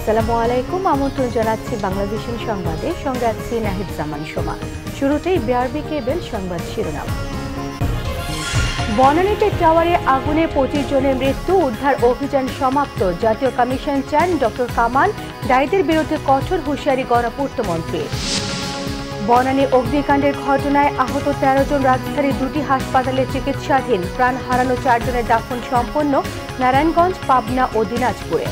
আসসালামু আলাইকুম, আমন্ত্রণ জানাচ্ছি বাংলাদেশের সংবাদে, সঙ্গে আছি নাহিদ জামান সোমা। শুরুতেই বিআরবি কেবল সংবাদ শিরোনাম। বনানীতে টাওয়ারে আগুনে 25 জনের মৃত্যু, উদ্ধার অভিযান সমাপ্ত। জাতীয় কমিশন চান ডক্টর কামাল, দায়ীদের বিরুদ্ধে কঠোর হুঁশিয়ারি গণপূর্তমন্ত্রী। বনানী অগ্নিকাণ্ডের ঘটনায় আহত 13 জন রাজধানীর 2টি হাসপাতালে চিকিৎসাধীন। প্রাণ হারানো 4 জনের দাফন সম্পন্ন নারায়ণগঞ্জ, পাবনা ও দিনাজপুরে।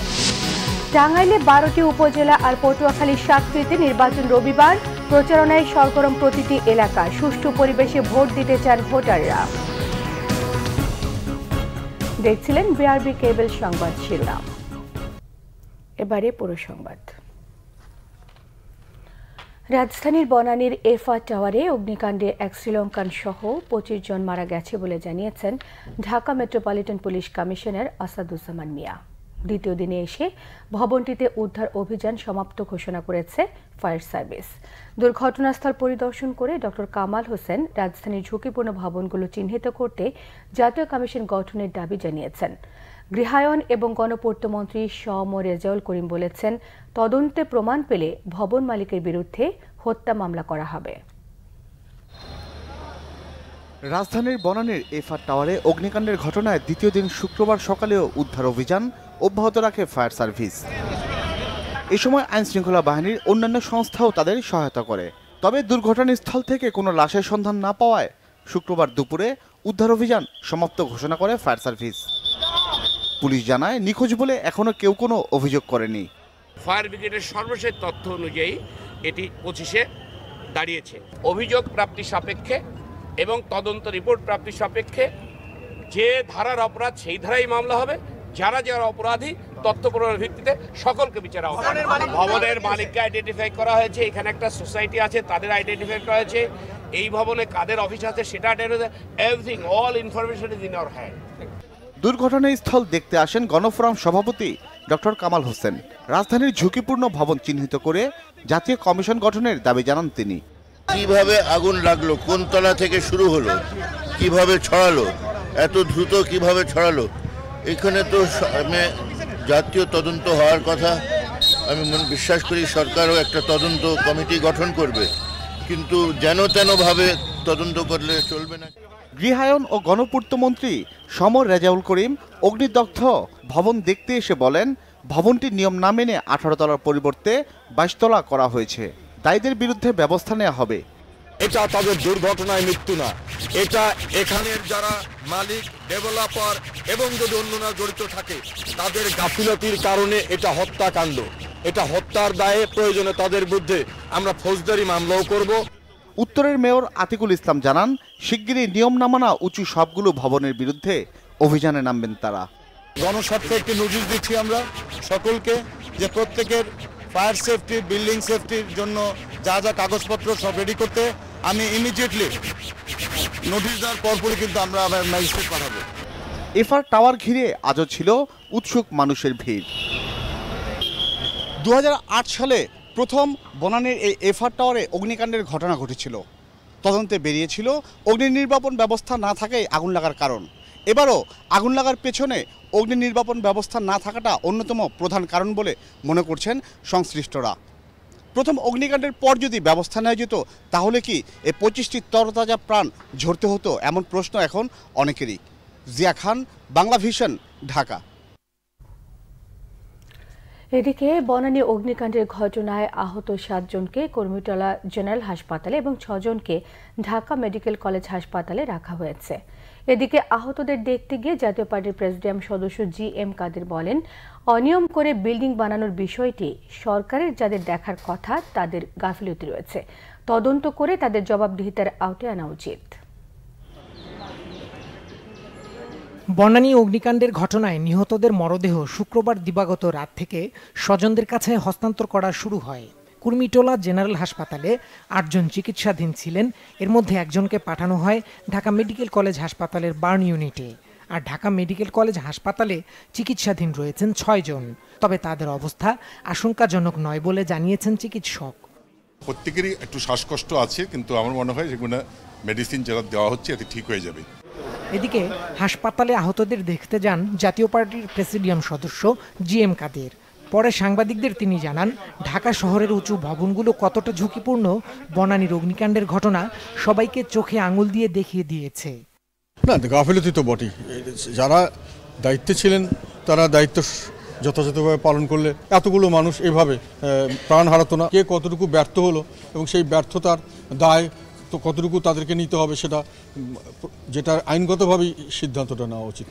টাঙ্গাইলে 12টি উপজেলা আর পটুয়াখালীর 7টিতে নির্বাচন রবিবার। প্রচারণায় সরগরম প্রতিটি এলাকা। সুষ্ঠু পরিবেশে ভোট দিতে চান ভোটাররা। দেখছিলেন বিআরবি কেবল সংবাদ শিরোনাম। এবারে পুরো সংবাদ। রাজধানীর বনানীর এফা টাওয়ারে অগ্নিকাণ্ডে এক শ্রীলঙ্কান সহ 25 জন মারা গেছে বলে জানিয়েছেন Dhaka metropolitan police commissioner Asaduzzaman Mia. দ্বিতীয় দিনে এসে ভবনটিতে উদ্ধার অভিযান সমাপ্ত ঘোষণা করেছে ফায়ার সার্ভিস। দুর্ঘটনাস্থল পরিদর্শন করে ডক্টর কামাল হোসেন রাজধানীর ঝুঁকিপূর্ণ ভবনগুলো চিহ্নিত করতে জাতীয় কমিশন গঠনের দাবি জানিয়েছেন। গৃহায়ন এবং গণপূর্তমন্ত্রী শ.ম. রেজাউল করিম বলেছেন, তদন্তে প্রমাণ পেলে ভবন মালিকের বিরুদ্ধে হত্যা মামলা করা হবে। রাজধানীর বনানীর এফা টাওয়ারে অগ্নিকাণ্ডের ঘটনায় দ্বিতীয় দিন শুক্রবার সকালেও উদ্ধার অভিযান অব্যাহত রাখে ফায়ার সার্ভিস। এ সময় আইনশৃঙ্খলা বাহিনীর অন্যান্য সংস্থাও তাদের সহায়তা করে। তবে দুর্ঘটনাস্থল থেকে কোনো লাশের সন্ধান না পাওয়ায় শুক্রবার দুপুরে উদ্ধার অভিযান সমাপ্ত ঘোষণা করে ফায়ার সার্ভিস। পুলিশ জানায়, নিখোঁজ বলে এখনো কেউ কোনো অভিযোগ করেনি। ফায়ার ব্রিগেডের সর্বশেষ তথ্য অনুযায়ী এটি 25-এ দাঁড়িয়েছে। অভিযোগ প্রাপ্তি সাপেক্ষে এবং তদন্ত রিপোর্ট প্রাপ্তি সাপেক্ষে যে ধারার অপরাধ সেই ধারাই মামলা হবে। যারা যারা অপরাধী তথ্য প্রমাণের ভিত্তিতে সকলকে বিচারা হবে। ভবনের মালিককে আইডেন্টিফাই করা হয়েছে, এখানে একটা সোসাইটি আছে তাদের আইডেন্টিফাই করা হয়েছে, এই ভবনে কাদের অফিস আছে সেটা everything, all information is in our hand. দুর্ঘটনাস্থল দেখতে আসেন গণফোরাম সভাপতি ডক্টর কামাল হোসেন। রাজধানীর ঝুঁকিপূর্ণ ভবন চিহ্নিত করে জাতীয় কমিশন গঠনের দাবি জানান তিনি। কিভাবে আগুন লাগলো, কোন তলা থেকে শুরু হলো, কিভাবে ছড়ালো, এত দ্রুত কিভাবে ছড়ালো, এখানে তো জাতীয় তদন্ত হওয়ার কথা। আমি বিশ্বাস করি সরকারও একটা তদন্ত কমিটি গঠন করবে, কিন্তু যেন তেনভাবে তদন্ত করলে চলবে না। গৃহায়ন ও গণপূর্তমন্ত্রী শ.ম. রেজাউল করিম অগ্নিদগ্ধ ভবন দেখতে এসে বলেন, ভবনটির নিয়ম না মেনে 18 তলার পরিবর্তে 22 তলা করা হয়েছে। দায়ীদের বিরুদ্ধে ব্যবস্থা নেওয়া হবে। এটা তাদের দুর্ঘটনায় মৃত্যু না, এটা এখানের যারা মালিক, ডেভেলপার এবং যদি অন্যরা জড়িত থাকে তাদের গাফিলতির কারণে এটা হত্যাকাণ্ড। এটা হত্যার দায়ে প্রয়োজনে তাদের বিরুদ্ধে আমরা ফৌজদারি মামলাও করব। উত্তরের মেয়র আতিকুল ইসলাম জানান, শিগগিরই নিয়ম না মানা উঁচু সবগুলো ভবনের বিরুদ্ধে অভিযানে নামবেন তারা। গণস্বার্থে একটি নোটিশ দিচ্ছি আমরা সকলকে, যে প্রত্যেকের ফায়ার সেফটি, বিল্ডিং সেফটির জন্য যা যা কাগজপত্র সব রেডি করতে। আমি ইমিডিয়েটলি নোটিশ দেওয়ার পরপরই কিন্তু আমরা আবার ম্যাজিস্ট্রেট পাঠাবো। এফার টাওয়ার ঘিরে আজও ছিল উৎসুক মানুষের ভিড়। 2008 সালে প্রথম বনানীর এই এফার টাওয়ারে অগ্নিকাণ্ডের ঘটনা ঘটেছিল। তদন্তে বেরিয়েছিল অগ্নি নির্বাপন ব্যবস্থা না থাকাই আগুন লাগার কারণ। এবারও আগুন লাগার পেছনে অগ্নি নির্বাপন ব্যবস্থা না থাকাটা অন্যতম প্রধান কারণ বলে মনে করছেন সংশ্লিষ্টরা। প্রথম অগ্নিকাণ্ডের পর যদি ব্যবস্থা নেওয়া যেত তাহলে কি এই 25টি তরতাজা প্রাণ ঝরতে হতো, এমন প্রশ্ন এখন অনেকেরই। জিয়া খান, বাংলা ভিশন, ঢাকা। এদিকে বনানী অগ্নিকাণ্ডের ঘটনায় আহত 7 জনকে কুর্মিটোলা জেনারেল হাসপাতালে এবং 6 জনকে ঢাকা মেডিকেল কলেজ হাসপাতালে রাখা হয়েছে। এদিকে আহতদের দেখতে গিয়ে জাতীয় পার্টির প্রেসিডিয়াম সদস্য জি.এম. কাদের বলেন, অনিয়ম করে বিল্ডিং বানানোর বিষয়টি সরকারের যাদের দেখার কথা তাদের গাফিলতি রয়েছে। তদন্ত করে তাদের জবাবদিহিতার আওতায় আনা উচিত। বনানী অগ্নিকাণ্ডের ঘটনায় নিহতদের মরদেহ শুক্রবার দিবাগত রাত থেকে স্বজনদের কাছে হস্তান্তর করা শুরু হয়। কুর্মিটোলা জেনারেল হাসপাতালে 8 জন চিকিৎসাধীন ছিলেন। এর মধ্যে একজনকে পাঠানো হয় ঢাকা মেডিকেল কলেজ হাসপাতালের বার্ন ইউনিটে, আর ঢাকা মেডিকেল কলেজ হাসপাতালে চিকিৎসাধীন রয়েছেন 6 জন। তবে তাদের অবস্থা আশঙ্কাজনক নয় বলে জানিয়েছেন চিকিৎসক। প্রত্যেকেরই একটু শ্বাসকষ্ট আছে, কিন্তু আমার মনে হয় যেগুলো মেডিসিন যারা দেওয়া হচ্ছে এতে ঠিক হয়ে যাবে। এদিকে হাসপাতালে আহতদের দেখতে যান জাতীয় পার্টির প্রেসিডিয়াম সদস্য জি.এম. কাদের। পরে সাংবাদিকদের তিনি জানান, ঢাকা শহরের উঁচু ভবনগুলো কতটা ঝুঁকিপূর্ণ বনানীর অগ্নিকাণ্ডের ঘটনা সবাইকে চোখে আঙুল দিয়ে দেখিয়ে দিয়েছে। না, গাফিলতি তো বটেই। যারা দায়িত্বে ছিলেন তারা দায়িত্ব যথাযথভাবে পালন করলে এতগুলো মানুষ এভাবে প্রাণ হারাতো না। কে কতটুকু ব্যর্থ হলো এবং সেই ব্যর্থতার দায় তো কতটুকু তাদেরকে নিতে হবে যেটা আইনগতভাবেই সিদ্ধান্তটা নেওয়া উচিত।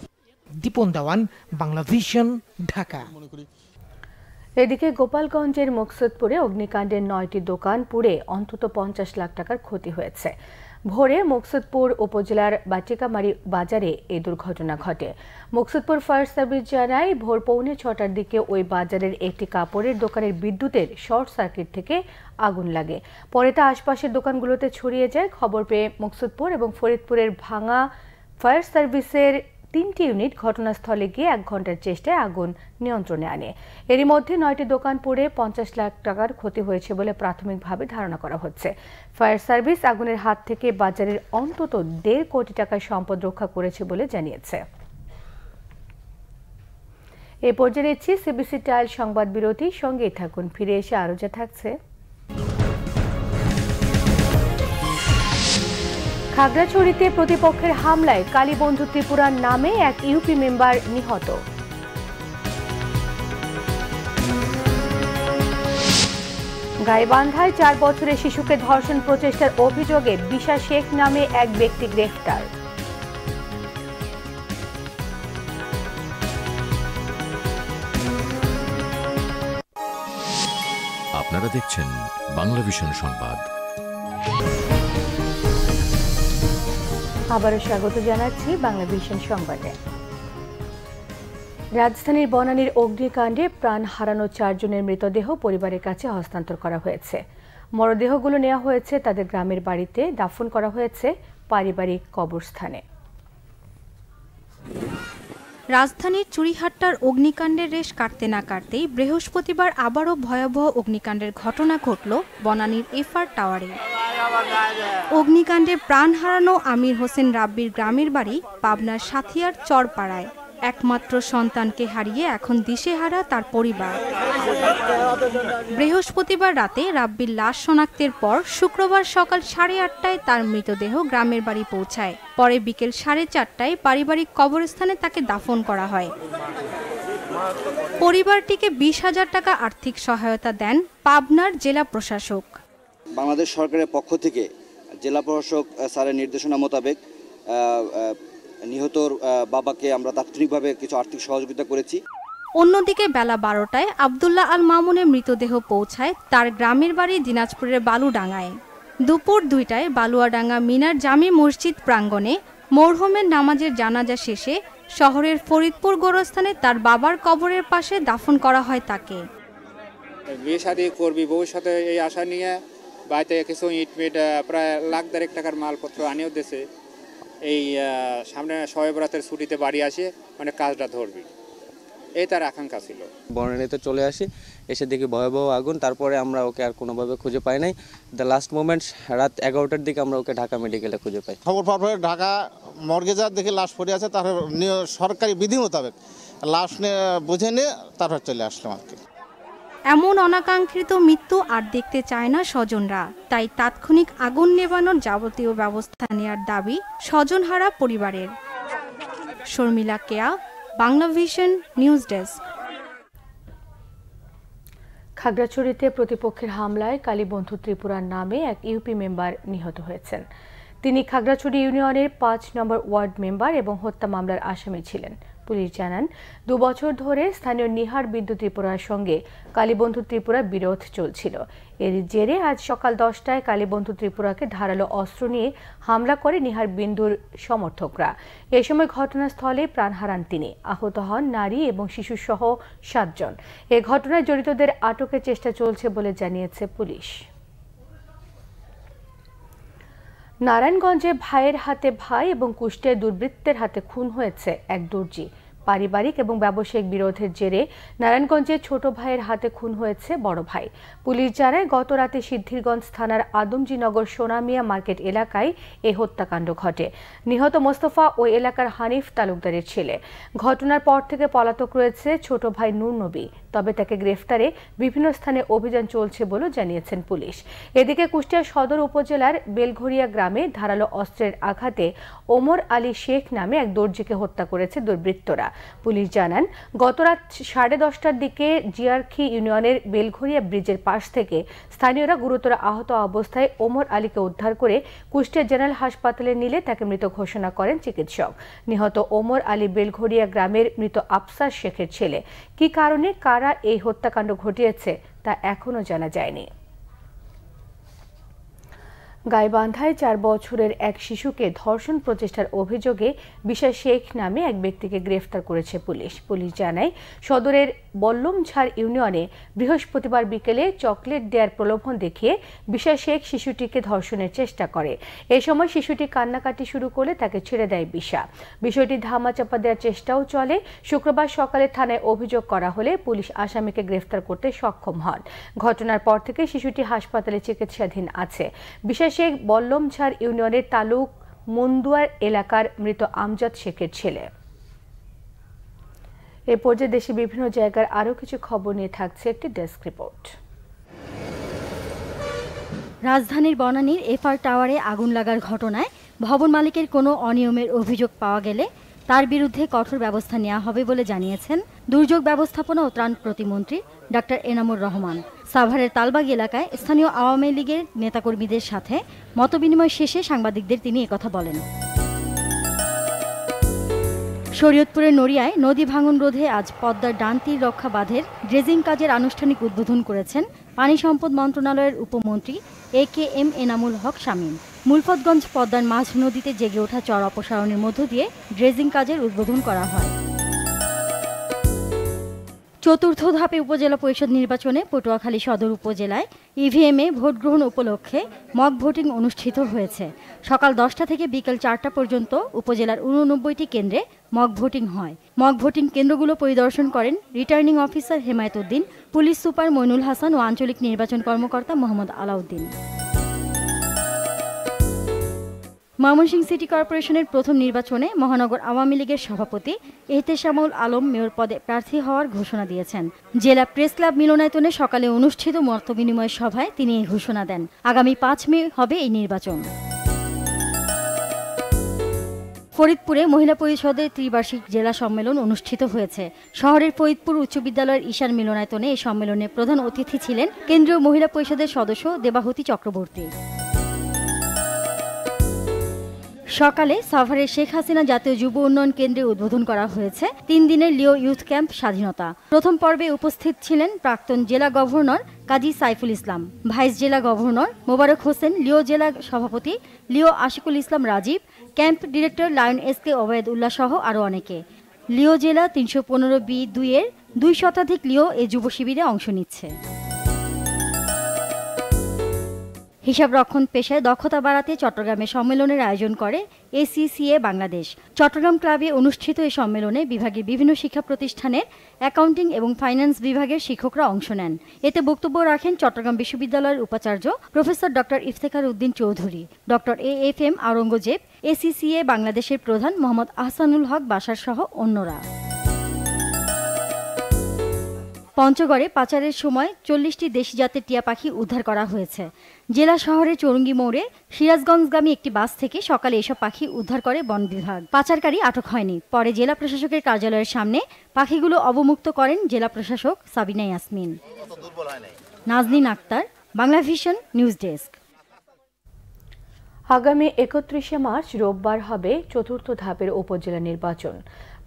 দীপন দেওয়ান, বাংলা ভিশন, ঢাকা। এদিকে গোপালগঞ্জের মুকসুদপুরে অগ্নিকাণ্ডে 9টি দোকান পুড়ে অন্তত 50 লাখ টাকার ক্ষতি হয়েছে। ভোরে মুকসুদপুর উপজেলার বাটিকামারি বাজারে এই দুর্ঘটনা ঘটে। মুকসুদপুর ফায়ার সার্ভিস জানায়, ভোর 6:45টার দিকে ওই বাজারের একটি কাপড়ের দোকানের বিদ্যুতের শর্ট সার্কিট থেকে আগুন লাগে। পরে তা আশপাশের দোকানগুলোতে ছড়িয়ে যায়। খবর পেয়ে মুকসুদপুর এবং ফরিদপুরের ভাঙা ফায়ার সার্ভিসের 3টি ইউনিট ঘটনাস্থলে গিয়ে 1 ঘন্টার চেষ্টায় আগুন নিয়ন্ত্রণে আনে। এরই মধ্যে 9টি দোকান পুড়ে 50 লাখ টাকার ক্ষতি হয়েছে বলে প্রাথমিকভাবে ধারণা করা হচ্ছে। ফায়ার সার্ভিস আগুনের হাত থেকে বাজারের অন্তত 1.5 কোটি টাকার সম্পদ রক্ষা করেছে বলে জানিয়েছে। এই পর্যায়ে নিচ্ছি সিবিসি টাইল সংবাদ বিরতি। সঙ্গেই থাকুন, ফিরে এসে আরও যা থাকছে। খাগড়াছড়িতে প্রতিপক্ষের হামলায় কালীবন্ধু ত্রিপুরার নামে এক ইউপি মেম্বার নিহত। গাইবান্ধায় 4 বছরের শিশুকে ধর্ষণ প্রচেষ্টার অভিযোগে বিশা শেখ নামে এক ব্যক্তি গ্রেফতার। আপনারা দেখছেন বাংলা ভিশন সংবাদ। আবারও স্বাগত জানাচ্ছি বাংলা ভিশন সংবাদে। রাজধানীর বনানীর অগ্নিকাণ্ডে প্রাণ হারানো 4 জনের মৃতদেহ পরিবারের কাছে হস্তান্তর করা হয়েছে। মরদেহগুলো নেওয়া হয়েছে তাদের গ্রামের বাড়িতে, দাফন করা হয়েছে পারিবারিক কবরস্থানে। রাজধানীর চুরিহাট্টার অগ্নিকাণ্ডের রেশ কাটতে না কাটতেই বৃহস্পতিবার আবারও ভয়াবহ অগ্নিকাণ্ডের ঘটনা ঘটল বনানীর এফআর টাওয়ারে। অগ্নিকাণ্ডে প্রাণ হারানো আমির হোসেন রাব্বির গ্রামের বাড়ি পাবনার সাথিয়ার চরপাড়ায়। একমাত্র সন্তানকে হারিয়ে এখন দিশেহারা তার পরিবার। বৃহস্পতিবার রাতে রাব্বির লাশ শনাক্তের পর শুক্রবার সকাল 8:30টায় তার মৃতদেহ গ্রামের বাড়ি পৌঁছায়। পরে বিকেল 4:30টায় পারিবারিক কবরস্থানে তাকে দাফন করা হয়। পরিবারটিকে 20,000 টাকা আর্থিক সহায়তা দেন পাবনার জেলা প্রশাসক। বাংলাদেশ সরকারের পক্ষ থেকে জেলা প্রশাসক স্যারের নির্দেশনা মোতাবেক নিহতর বাবাকে আমরা তাৎক্ষণিকভাবে কিছু আর্থিক সহযোগিতা করেছি। অন্যদিকে বেলা 12টায় আব্দুল্লাহ আল মামুনের মৃতদেহ পৌঁছায় তার গ্রামের বাড়ি দিনাজপুরের বালুডাঙ্গায়। দুপুর 2টায় বালুয়াডাঙ্গা মিনার জামে মসজিদ প্রাঙ্গণে মরহুমের নামাজের জানাজা শেষে শহরের ফরিদপুর গোরস্থানে তার বাবার কবরের পাশে দাফন করা হয় তাকে। বিয়ে শাদী করবি ভবিষ্যতে এই আশা নিয়ে বাড়িতে কিছু ইটমিট প্রায় 1,00,000 টাকার মালপত্র আনিয়েও দিয়েছে। এই সামনে শবে বরাতের ছুটিতে বাড়ি আসে মানে কাজটা ধরবি, এই তার আকাঙ্ক্ষা ছিল। বনানীতে চলে আসি, এসে দেখি ভয়াবহ আগুন। তারপরে আমরা ওকে আর কোনোভাবে খুঁজে পাই নাই। দ্য লাস্ট মোমেন্ট রাত 11টার দিকে আমরা ওকে ঢাকা মেডিকেলে খুঁজে পাই। খবর পাওয়ার পরে ঢাকা মর্গে যাওয়ার দেখে লাশ পড়ে আছে। তার সরকারি বিধি মোতাবেক লাশ বুঝে নিয়ে তারপর চলে আসলাম আর কি। এমন অনাকাঙ্ক্ষিত মৃত্যু আর দেখতে চায় না স্বজনরা, তাই তাৎক্ষণিক আগুন নেভানোর যাবতীয় ব্যবস্থা নেওয়ার দাবি স্বজনহারা পরিবারের। শর্মিলা কেয়া, বাংলা ভিশন নিউজ ডেস্ক। খাগড়াছড়িতে প্রতিপক্ষের হামলায় কালীবন্ধু ত্রিপুরার নামে এক ইউপি মেম্বার নিহত হয়েছেন। তিনি খাগড়াছড়ি ইউনিয়নের 5 নম্বর ওয়ার্ড মেম্বার এবং হত্যা মামলার আসামি ছিলেন। পুলিশ জানান, 2 বছর ধরে স্থানীয় নিহার বিন্দু ত্রিপুরার সঙ্গে কালীবন্ধু ত্রিপুরার বিরোধ চলছিল। এর জেরে আজ সকাল 10টায় কালীবন্ধু ত্রিপুরাকে ধারালো অস্ত্র নিয়ে হামলা করে নিহার বিন্দুর সমর্থকরা। এ সময় ঘটনাস্থলে প্রাণ হারান তিনি। আহত হন নারী এবং শিশুসহ 7 জন। এ ঘটনায় জড়িতদের আটকের চেষ্টা চলছে বলে জানিয়েছে পুলিশ। নারায়ণগঞ্জে ভাইয়ের হাতে ভাই এবং কুষ্টিয়ায় দুর্বৃত্তের হাতে খুন হয়েছে এক দর্জি। পারিবারিক এবং ব্যবসায়িক বিরোধের জেরে নারায়ণগঞ্জে ছোট ভাইয়ের হাতে খুন হয়েছে বড় ভাই। পুলিশ জানায়, গত রাতে সিদ্ধিরগঞ্জ থানার আদমজীনগর সোনামিয়া মার্কেট এলাকায় এই হত্যাকাণ্ড ঘটে। নিহত মোস্তফা ওই এলাকার হানিফ তালুকদারের ছেলে। ঘটনার পর থেকে পলাতক রয়েছে ছোট ভাই নূর নবী। তবে তাকে গ্রেফতারে বিভিন্ন স্থানে অভিযান চলছে বলে জানিয়েছেন পুলিশ। এদিকে কুষ্টিয়া সদর উপজেলার বেলঘরিয়া গ্রামে ধারালো অস্ত্রের আঘাতে ওমর আলী শেখ নামে এক দর্জিকে হত্যা করেছে দুর্বৃত্তরা। পুলিশ জানান, গতরাত 10:30টার দিকে জিয়ারখি ইউনিয়নের বেলঘরিয়া ব্রিজের পাশ থেকে স্থানীয়রা গুরুতর আহত অবস্থায় ওমর আলীকে উদ্ধার করে কুষ্টিয়া জেনারেল হাসপাতালে নিলে তাকে মৃত ঘোষণা করেন চিকিৎসক। নিহত ওমর আলী বেলঘরিয়া গ্রামের মৃত আফসার শেখের ছেলে। কী কারণে কারা এই হত্যাকাণ্ড ঘটিয়েছে তা এখনো জানা যায়নি। গাইবান্ধায় 4 বছরের এক শিশুকে ধর্ষণ প্রচেষ্টার অভিযোগে বিশা শেখ নামে এক ব্যক্তিকে গ্রেফতার করেছে পুলিশ। পুলিশ জানায়, সদরের বল্লমঝাড় ইউনিয়নে বৃহস্পতিবার বিকেলে চকলেট দেওয়ার প্রলোভন দেখিয়ে বিশা শেখ শিশুটিকে ধর্ষণের চেষ্টা করে। এ সময় শিশুটি কান্নাকাটি শুরু করলে তাকে ছেড়ে দেয় বিশা। বিষয়টি ধামাচাপা দেওয়ার চেষ্টাও চলে। শুক্রবার সকালে থানায় অভিযোগ করা হলে পুলিশ আসামিকে গ্রেফতার করতে সক্ষম হন। ঘটনার পর থেকে শিশুটি হাসপাতালে চিকিৎসাধীন আছে। বিশা শেখ বল্লমঝাড় ইউনিয়নের তালুক মন্দুয়ার এলাকার মৃত আমজাদ শেখের ছেলে। এ পর্যায়ে দেশে বিভিন্ন জায়গার আরও কিছু খবর নিয়ে থাকছে একটি ডেস্ক রিপোর্ট। রাজধানীর বনানীর এফআর টাওয়ারে আগুন লাগার ঘটনায় ভবন মালিকের কোনো অনিয়মের অভিযোগ পাওয়া গেলে তার বিরুদ্ধে কঠোর ব্যবস্থা নেওয়া হবে বলে জানিয়েছেন দুর্যোগ ব্যবস্থাপনা ও ত্রাণ প্রতিমন্ত্রী ডক্টর এনামুর রহমান। সাভারের তালবাগ এলাকায় স্থানীয় আওয়ামী লীগের নেতাকর্মীদের সাথে মতবিনিময় শেষে সাংবাদিকদের তিনি একথা বলেন। শরীয়তপুরের নড়িয়ায় নদী ভাঙন রোধে আজ পদ্মার ডান তীর রক্ষা বাঁধের ড্রেজিং কাজের আনুষ্ঠানিক উদ্বোধন করেছেন পানি সম্পদ মন্ত্রণালয়ের উপমন্ত্রী AKM এনামুল হক শামীম। মুলফতগঞ্জ পদ্মার মাঝ নদীতে জেগে ওঠা চর অপসারণের মধ্য দিয়ে ড্রেজিং কাজের উদ্বোধন করা হয়। চতুর্থ ধাপে উপজেলা পরিষদ নির্বাচনে পটুয়াখালী সদর উপজেলায় ইভিএমে ভোট গ্রহণ উপলক্ষে মক ভোটিং অনুষ্ঠিত হয়েছে। সকাল 10টা থেকে বিকেল 4টা পর্যন্ত উপজেলার 89টি কেন্দ্রে মক ভোটিং হয়। মক ভোটিং কেন্দ্রগুলো পরিদর্শন করেন returning officer Hemayet Uddin, police super Moinul Hasan ও আঞ্চলিক নির্বাচন কর্মকর্তা মোহাম্মদ আলাউদ্দিন। ময়মনসিংহ সিটি কর্পোরেশনের প্রথম নির্বাচনে মহানগর আওয়ামী লীগের সভাপতি এহতেশামুল আলম মেয়র পদে প্রার্থী হওয়ার ঘোষণা দিয়েছেন। জেলা প্রেস ক্লাব মিলনায়তনে সকালে অনুষ্ঠিত মতবিনিময় সভায় তিনি এই ঘোষণা দেন। আগামী 5 মে হবে এই নির্বাচন। ফরিদপুরে মহিলা পরিষদের ত্রিবার্ষিক জেলা সম্মেলন অনুষ্ঠিত হয়েছে। শহরের ফরিদপুর উচ্চ বিদ্যালয়ের ঈশান মিলনায়তনে এই সম্মেলনে প্রধান অতিথি ছিলেন কেন্দ্রীয় মহিলা পরিষদের সদস্য দেবাহুতি চক্রবর্তী। সকালে সাভারের শেখ হাসিনা জাতীয় যুব উন্নয়ন কেন্দ্রে উদ্বোধন করা হয়েছে 3 দিনের লিও ইউথ ক্যাম্প স্বাধীনতা। প্রথম পর্বে উপস্থিত ছিলেন প্রাক্তন জেলা গভর্নর কাজী সাইফুল ইসলাম, ভাইস জেলা গভর্নর মোবারক হোসেন, লিও জেলা সভাপতি Leo Ashikul Islam Rajib, camp director lion SK Obaid Ullah সহ আরও অনেকে। লিও জেলা 315B2 এর 2 শতাধিক লিও এ যুব শিবিরে অংশ নিচ্ছে। হিসাব রক্ষণ পেশায় দক্ষতা বাড়াতে চট্টগ্রামে সম্মেলনের আয়োজন করে ACCA বাংলাদেশ। চট্টগ্রাম ক্লাবে অনুষ্ঠিত এই সম্মেলনে বিভাগের বিভিন্ন শিক্ষা প্রতিষ্ঠানের অ্যাকাউন্টিং এবং ফাইন্যান্স বিভাগের শিক্ষকরা অংশ নেন। এতে বক্তব্য রাখেন চট্টগ্রাম বিশ্ববিদ্যালয়ের উপাচার্য professor doctor Iftekhar Uddin Chowdhury, doctor AFM Aurangzeb, ACCA বাংলাদেশের প্রধান মোহাম্মদ আহসানুল হক বাশার সহ অন্যরা। পঞ্চগড়ে পাচারের সময় 40টি দেশি জাতের টিয়া পাখি উদ্ধার করা হয়েছে। জেলা শহরের চৌরঙ্গি মোড়ে সিরাজগঞ্জগামী একটি বাস থেকে সকালে এসব পাখি উদ্ধার করে বন বিভাগ। পাচারকারী আটক হয়নি। পরে জেলা প্রশাসকের কার্যালয়ের সামনে পাখিগুলো অবমুক্ত করেন জেলা প্রশাসক সাবিনা ইয়াসমিন। Nazneen Akter, Bangla Vision news desk. আগামী 31শে মার্চ রোববার হবে চতুর্থ ধাপের উপজেলা নির্বাচন।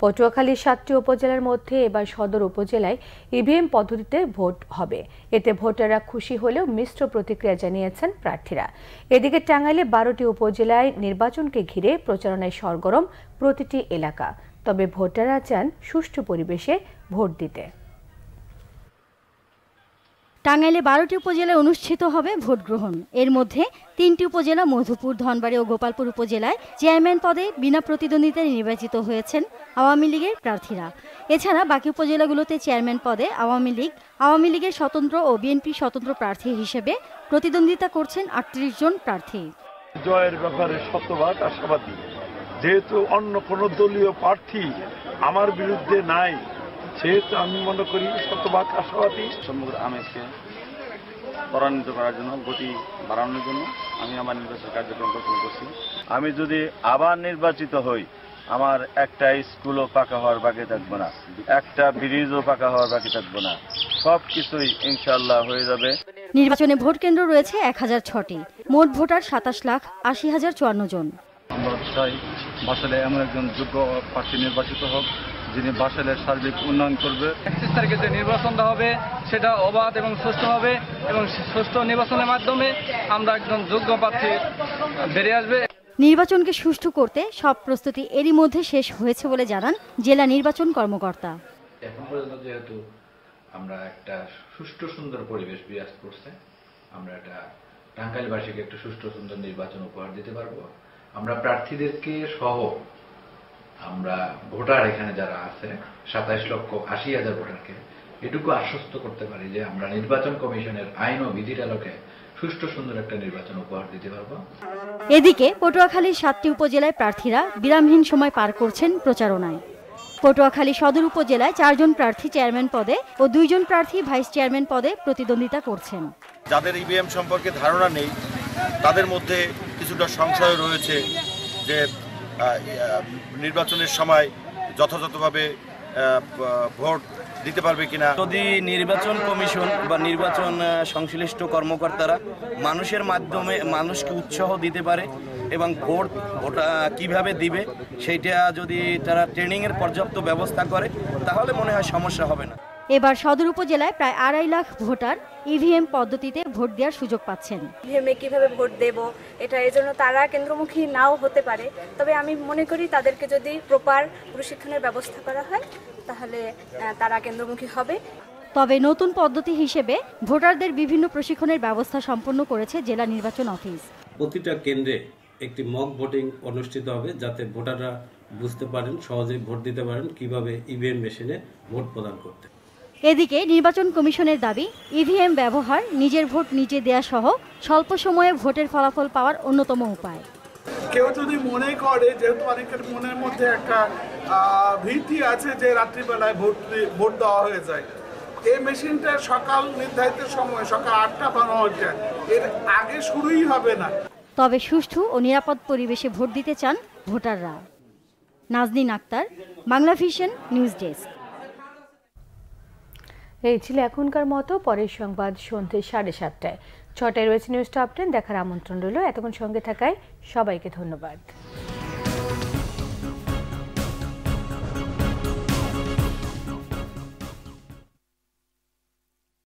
পটুয়াখালীর 7টি উপজেলার মধ্যে এবার সদর উপজেলায় ইভিএম পদ্ধতিতে ভোট হবে। এতে ভোটাররা খুশি হলেও মিশ্র প্রতিক্রিয়া জানিয়েছেন প্রার্থীরা। এদিকে টাঙ্গাইলে 12টি উপজেলায় নির্বাচনকে ঘিরে প্রচারণায় সরগরম প্রতিটি এলাকা। তবে ভোটাররা চান সুষ্ঠু পরিবেশে ভোট দিতে। টাঙ্গাইলে 12টি উপজেলায় অনুষ্ঠিত হবে ভোট গ্রহণ। এর মধ্যে 3টি উপজেলা মধুপুর, ধনবাড়ী ও গোপালপুর উপজেলায় চেয়ারম্যান পদে বিনা প্রতিদ্বন্দ্বিতায় নির্বাচিত হয়েছেন আওয়ামী লীগের প্রার্থীরা। এছাড়া বাকি উপজেলাগুলোতে চেয়ারম্যান পদে আওয়ামী লীগের স্বতন্ত্র ও বিএনপি স্বতন্ত্র প্রার্থী হিসেবে প্রতিদ্বন্দ্বিতা করছেন 38 জন প্রার্থী। জয়ের ব্যাপারে শতভাগ আশাবাদী, যেহেতু অন্য কোনো দলীয় প্রার্থী আমার বিরুদ্ধে নাই, হচ্ছে, তো আমি মনে করি শতভাগ আশাবাদী। সমগ্র আমেজকে ত্বরান্বিত করার জন্য, গতি বাড়ানোর জন্য আমি আমার নির্বাচন কার্যক্রম গঠন করছি। আমি যদি আবার নির্বাচিত হই, আমার একটা স্কুলও পাকা হওয়ার বাকি থাকবে না, একটা ব্রিজও পাকা হওয়ার বাকি থাকবে না, সব কিছুই ইনশাআল্লাহ হয়ে যাবে। নির্বাচনে ভোট কেন্দ্র রয়েছে 1006টি, মোট ভোটার 27,80,054 জন। আমরা চাই বাসাইলে এমন একজন যোগ্য প্রার্থী নির্বাচিত হোক যিনি বাসাইলের সার্বিক উন্নয়ন করবে। 31 তারিখে যে নির্বাচনটা হবে সেটা অবাধ এবং সুষ্ঠু হবে এবং সুষ্ঠু নির্বাচনের মাধ্যমে আমরা একজন যোগ্য প্রার্থী বেরিয়ে আসবে। নির্বাচনকে সুষ্ঠু করতে সব প্রস্তুতি এরই মধ্যে শেষ হয়েছে বলে জানান জেলা নির্বাচন কর্মকর্তা। এখন পর্যন্ত যেহেতু আমরা একটা সুষ্ঠু সুন্দর পরিবেশ বিরাজ করছে, আমরা একটা টাঙ্গাইলবাসীকে একটা সুষ্ঠু সুন্দর নির্বাচন উপহার দিতে পারবো। আমরা প্রার্থীদেরকে সহ আমরা ভোটার এখানে যারা আছে 27,80,000 ভোটারকে এটুকু আশ্বস্ত করতে পারি যে আমরা নির্বাচন কমিশনের আইন ও বিধির আলোকে সুষ্ঠু সুন্দর একটা নির্বাচন উপহার দিতে পারবো। এদিকে পটুয়াখালীর 7টি উপজেলায় প্রার্থীরা বিরামহীন সময় পার করছেন প্রচারণায়। পটুয়াখালী সদর উপজেলায় 4 জন প্রার্থী চেয়ারম্যান পদে ও 2 জন প্রার্থী ভাইস চেয়ারম্যান পদে প্রতিদ্বন্দ্বিতা করছেন। যাদের ইভিএম সম্পর্কে ধারণা নেই তাদের মধ্যে কিছুটা সংশয় রয়েছে যে নির্বাচনের সময় যথাযথভাবে ভোট দিতে পারবে কিনা। যদি নির্বাচন কমিশন বা নির্বাচন সংশ্লিষ্ট কর্মকর্তারা মানুষের মাধ্যমে মানুষকে উৎসাহ দিতে পারে এবং ভোট কিভাবে দিবে সেইটা যদি তারা ট্রেনিংয়ের পর্যাপ্ত ব্যবস্থা করে তাহলে মনে হয় সমস্যা হবে না। এবার সদর উপজেলায় প্রায় 2.5 লাখ ভোটার ইভিএম পদ্ধতিতে ভোট দেওয়ার সুযোগ পাচ্ছেন। ইভিএমে কিভাবে ভোট দেব এটা এজন্য তারা কেন্দ্রমুখী নাও হতে পারে, তবে আমি মনে করি তাদেরকে যদি প্রপার প্রশিক্ষণের ব্যবস্থা করা হয় তাহলে তারা কেন্দ্রমুখী হবে। তবে নতুন পদ্ধতি হিসেবে ভোটারদের বিভিন্ন প্রশিক্ষণের ব্যবস্থা সম্পন্ন করেছে জেলা নির্বাচন অফিস। প্রতিটা কেন্দ্রে একটি মক ভোটিং অনুষ্ঠিত হবে যাতে ভোটাররা বুঝতে পারেন, সহজেই ভোট দিতে পারেন কিভাবে ইভিএম মেশিনে ভোট প্রদান করতে। এদিকে নির্বাচন কমিশনের দাবি ইভিএম ব্যবহার নিজের ভোট নিজে দেয়া সহ স্বল্প সময়ে ভোটের ফলাফল পাওয়ার অন্যতম উপায়। কেউ যদি মনে করে, যেহেতু অনেকের মনের মধ্যে একটা ভীতি আছে যে রাত্রিবেলায় ভোট দেওয়া হয়ে যায়, এই মেশিনটা সকাল নির্ধারিত সময় সকাল 8টা বানানো হচ্ছে, এর আগে শুরুই হবে না। তবে সুষ্ঠু ও নিরাপদ পরিবেশে ভোট দিতে চান ভোটাররা। Nazneen Akter, Bangla Vision news desk. এই ছিল এখনকার মতো। পরের সংবাদ সন্ধ্যে 7:30টায়। 6টায় রয়েছে নিউজ টপ 10 দেখার আমন্ত্রণ রইল। এতক্ষণ সঙ্গে থাকায় সবাইকে ধন্যবাদ।